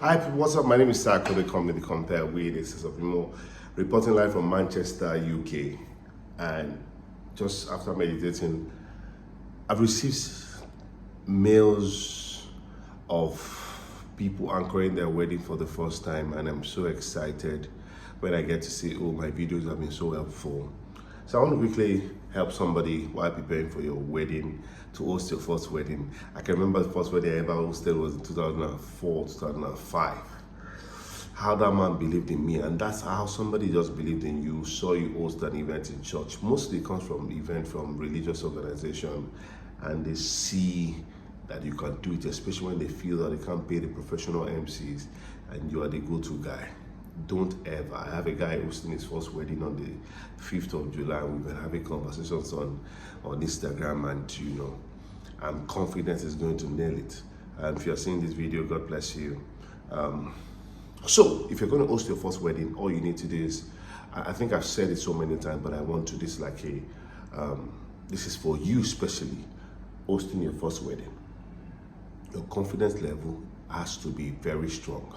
Hi, what's up? My name is Sako, the comedy compare with this is Opimo, reporting live from Manchester, UK. And just after meditating, I've received mails of people anchoring their wedding for the first time, and I'm so excited when I get to see, oh, my videos have been so helpful. So I want to quickly help somebody while preparing for your wedding, to host your first wedding. I can remember the first wedding I ever hosted was in 2004, 2005. How that man believed in me, and that's how somebody just believed in you, saw you host an event in church. Mostly it comes from event from religious organization, and they see that you can do it, especially when they feel that they can't pay the professional MCs and you are the go-to guy. Don't ever. I have a guy hosting his first wedding on the 5th of July. We've been having conversations on Instagram, and I'm confident he's going to nail it. And if you're seeing this video, God bless you. So if you're going to host your first wedding, all you need to do is, I think I've said it so many times, but I want to, this like this is for you especially, hosting your first wedding. Your confidence level has to be very strong.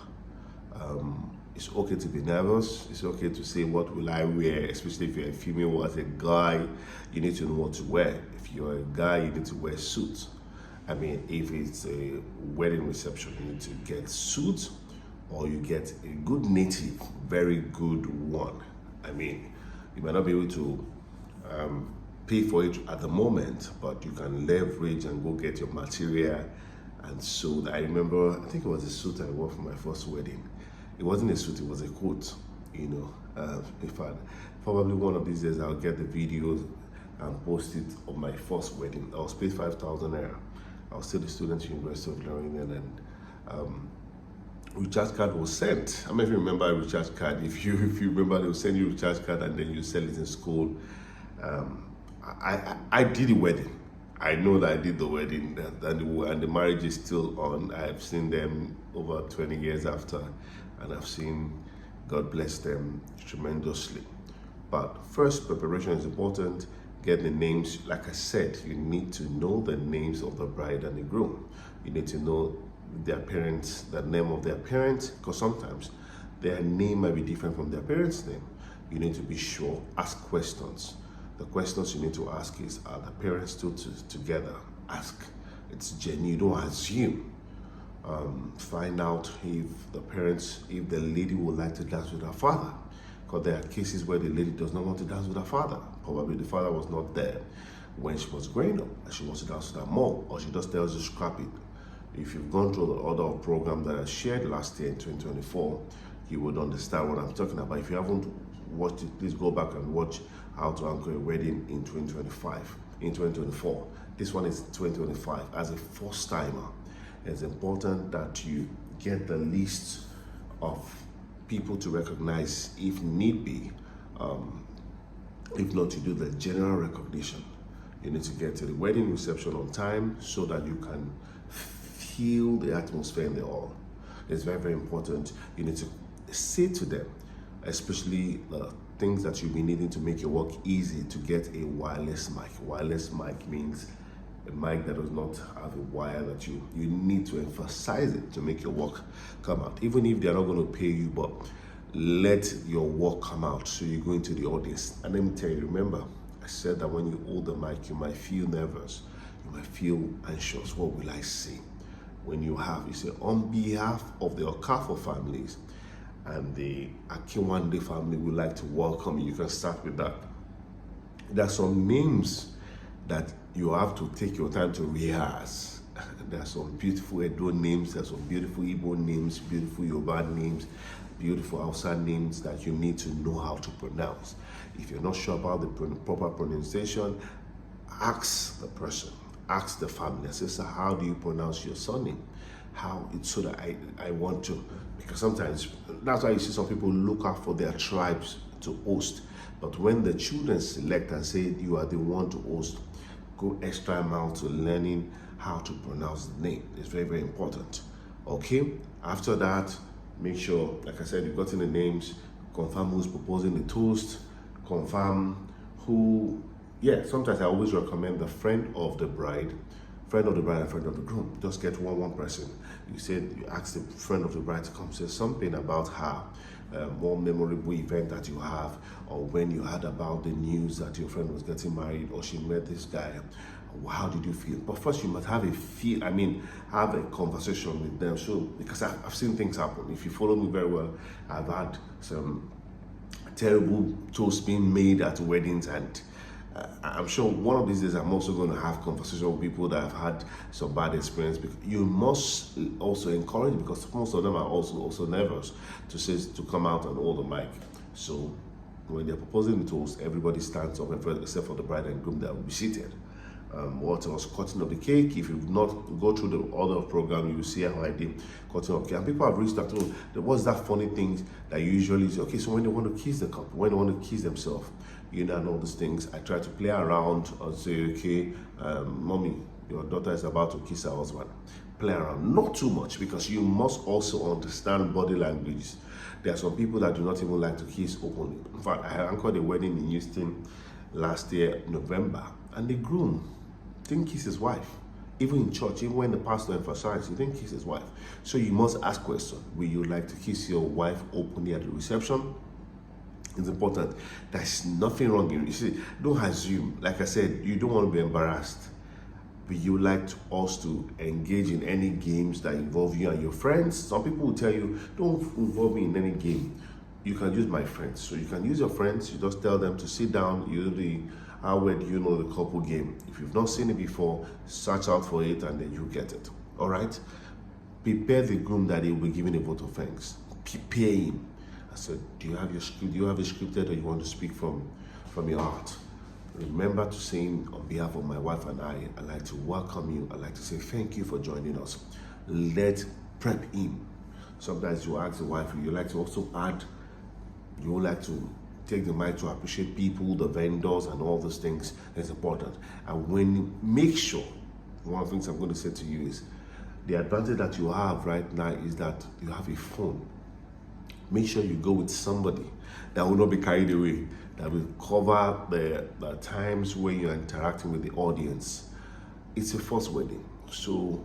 It's okay to be nervous. It's okay to say, what will I wear? Especially if you're a female or as a guy, you need to know what to wear. If you're a guy, you need to wear suits. I mean, if it's a wedding reception, you need to get suits, or you get a good native, very good one. I mean, you might not be able to pay for it at the moment, but you can leverage and go get your material and sew. I remember, I think it was a suit I wore for my first wedding. It wasn't a suit, it was a coat, In fact, probably one of these days I'll get the videos and post it of my first wedding. I was paid 5,000 naira. I was still a student at University of Learning, and recharge card was sent. I don't know if you remember a recharge card. If you remember, they will send you a recharge card and then you sell it in school. I did the wedding. I know that I did the wedding, and the marriage is still on. I've seen them over 20 years after, and I've seen God bless them tremendously. But first, preparation is important. Get the names. Like I said, you need to know the names of the bride and the groom. You need to know their parents, the name of their parents, because sometimes their name might be different from their parents' name. You need to be sure. Ask questions. The questions you need to ask is, are the parents still together? Ask. It's genuine. You don't assume. Find out if the lady would like to dance with her father. Because there are cases where the lady does not want to dance with her father. Probably the father was not there when she was growing up, and she wants to dance with her mom, or she just tells you scrap it. If you've gone through the other program that I shared last year in 2024, you would understand what I'm talking about. If you haven't watched it, please go back and watch how to anchor a wedding in 2024. This one is 2025. As a first timer, it's important that you get the list of people to recognize if need be. If not, to do the general recognition. You need to get to the wedding reception on time so that you can feel the atmosphere in the hall. It's very, very important. You need to say to them, especially the things that you'll be needing to make your work easy, to get a wireless mic. Wireless mic means a mic that does not have a wire that you need to emphasize it to make your work come out. Even if they're not going to pay you, but let your work come out so you go into the audience. And let me tell you, remember, I said that when you hold the mic, you might feel nervous, you might feel anxious. What will I say? When you say, on behalf of the Okafo families and the Akinwande family, would like to welcome you. You can start with that. There are some names that you have to take your time to rehearse. There are some beautiful Edo names, there are some beautiful Igbo names, beautiful Yoruba names, beautiful Hausa names that you need to know how to pronounce. If you're not sure about the proper pronunciation, ask the person. Ask the family. I say, sir, how do you pronounce your surname? How it's so that I want to, because sometimes that's why you see some people look out for their tribes to host. But when the children select and say you are the one to host, go extra mile to learning how to pronounce the name. It's very, very important. Okay. After that, make sure, like I said, you've gotten the names, confirm who's proposing the toast, confirm who. Yeah, sometimes I always recommend the friend of the bride friend of the bride and friend of the groom. Just get one person. You said you asked the friend of the bride to come say something about her more memorable event that you have, or when you heard about the news that your friend was getting married or she met this guy. How did you feel? But first, you must have have a conversation with them. So, because I've seen things happen. If you follow me very well, I've had some terrible toasts being made at weddings, and I'm sure one of these days I'm also going to have conversation with people that have had some bad experience. Because you must also encourage, because most of them are also nervous to come out and hold the mic. So when they're proposing the toast, everybody stands up, except for the bride and groom that will be seated. What else? Cutting of the cake. If you've not go through the other program, you will see how I did cutting of cake. And people have reached out to, what's that funny thing that you usually say, okay, so when they want to kiss the couple, when they want to kiss themselves, and all these things, I try to play around and say, okay, mommy, your daughter is about to kiss her husband. Play around, not too much, because you must also understand body language. There are some people that do not even like to kiss openly. In fact, I anchored a wedding in Houston last year, November, and the groom didn't kiss his wife. Even in church, even when the pastor emphasized, he didn't kiss his wife. So you must ask questions. Will you like to kiss your wife openly at the reception? It's important. There's nothing wrong. You see, don't assume. Like I said, you don't want to be embarrassed. But you like us to engage in any games that involve you and your friends. Some people will tell you, don't involve me in any game. You can use my friends. So you can use your friends. You just tell them to sit down. How well do you know the couple game? If you've not seen it before, search out for it and then you get it. All right? Prepare the groom that he will be giving a vote of thanks. Prepare him. I said, do you have your script? Do you have it scripted, or you want to speak from your heart? Remember to say, on behalf of my wife and I'd like to welcome you. I'd like to say thank you for joining us. Let's prep him. Sometimes you ask the wife, you like to also add, you would like to take the mic to appreciate people, the vendors, and all those things. It's important. And when you make sure, one of the things I'm going to say to you is, the advantage that you have right now is that you have a phone. Make sure you go with somebody that will not be carried away, that will cover the times when you're interacting with the audience. It's a first wedding, so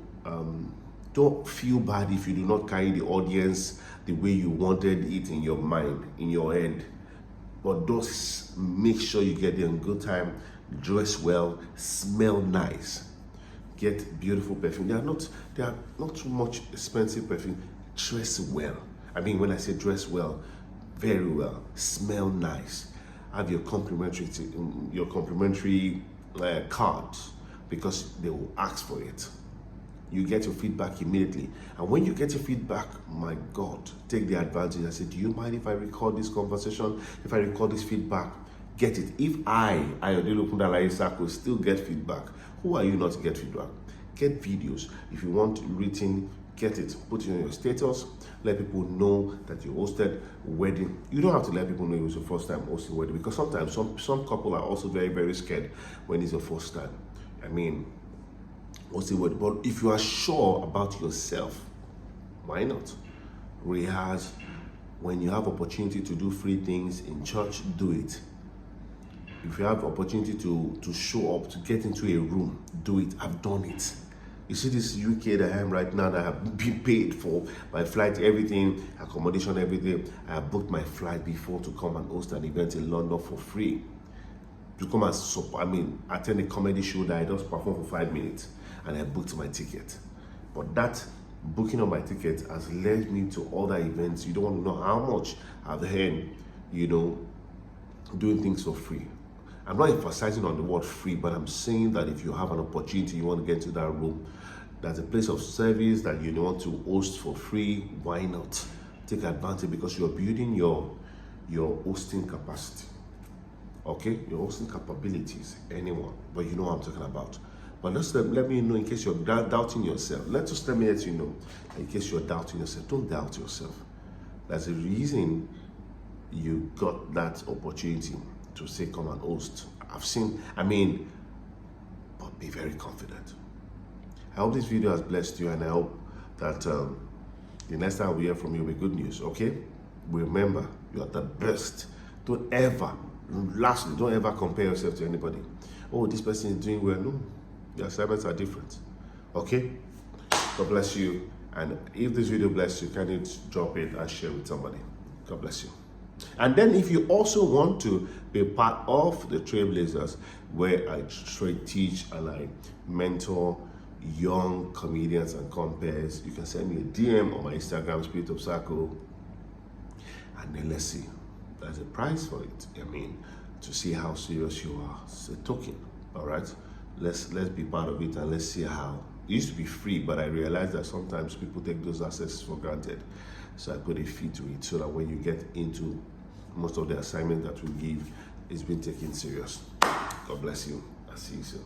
don't feel bad if you do not carry the audience the way you wanted it in your mind, in your head. But just make sure you get there in good time, dress well, smell nice, get beautiful perfume. They are not too much expensive perfume. Dress well. I mean, when I say dress well, very well, smell nice. Have your complimentary cards, because they will ask for it. You get your feedback immediately. And when you get your feedback, my God, take the advantage. I say, do you mind if I record this conversation? If I record this feedback, get it. If I could still get feedback, who are you not to get feedback? Get videos. If you want written, get it. Put it on your status. Let people know that you hosted a wedding. You don't have to let people know it was your first time hosting a wedding, because sometimes some couple are also very, very scared when it's your first time. I mean, hosting a wedding. But if you are sure about yourself, why not? Rehearse. When you have opportunity to do free things in church, do it. If you have opportunity to show up, to get into a room, do it. I've done it. You see this UK that I am right now, that I have been paid for my flight, everything, accommodation, everything. I have booked my flight before to come and host an event in London for free. To come and attend a comedy show that I just performed for 5 minutes, and I booked my ticket. But that booking of my ticket has led me to other events. You don't want to know how much I've earned, doing things for free. I'm not emphasizing on the word free, but I'm saying that if you have an opportunity, you want to get into that room, that's a place of service that you want to host for free, why not? Take advantage, because you're building your hosting capacity. Okay? Your hosting capabilities, anyone, but you know what I'm talking about. But let me know in case you're doubting yourself. Let me let you know, in case you're doubting yourself, don't doubt yourself. That's the reason you got that opportunity to say, come and host. But be very confident. I hope this video has blessed you, and I hope that the next time we hear from you will be good news, okay? Remember, you are the best. Don't ever compare yourself to anybody. Oh, this person is doing well. No, your assignments are different. Okay? God bless you. And if this video blessed you, can you drop it and share with somebody? God bless you. And then if you also want to be part of the Trailblazers, where I straight teach and I mentor young comedians and compares, you can send me a DM on my Instagram, Spirit of Circle, and then let's see. There's a price for it. I mean, to see how serious you are. It's a token. All right. Let's be part of it and let's see how. It used to be free, but I realized that sometimes people take those accesses for granted. So I put a fee to it so that when you get into most of the assignment that we give, it's been taken serious. God bless you. I'll see you soon.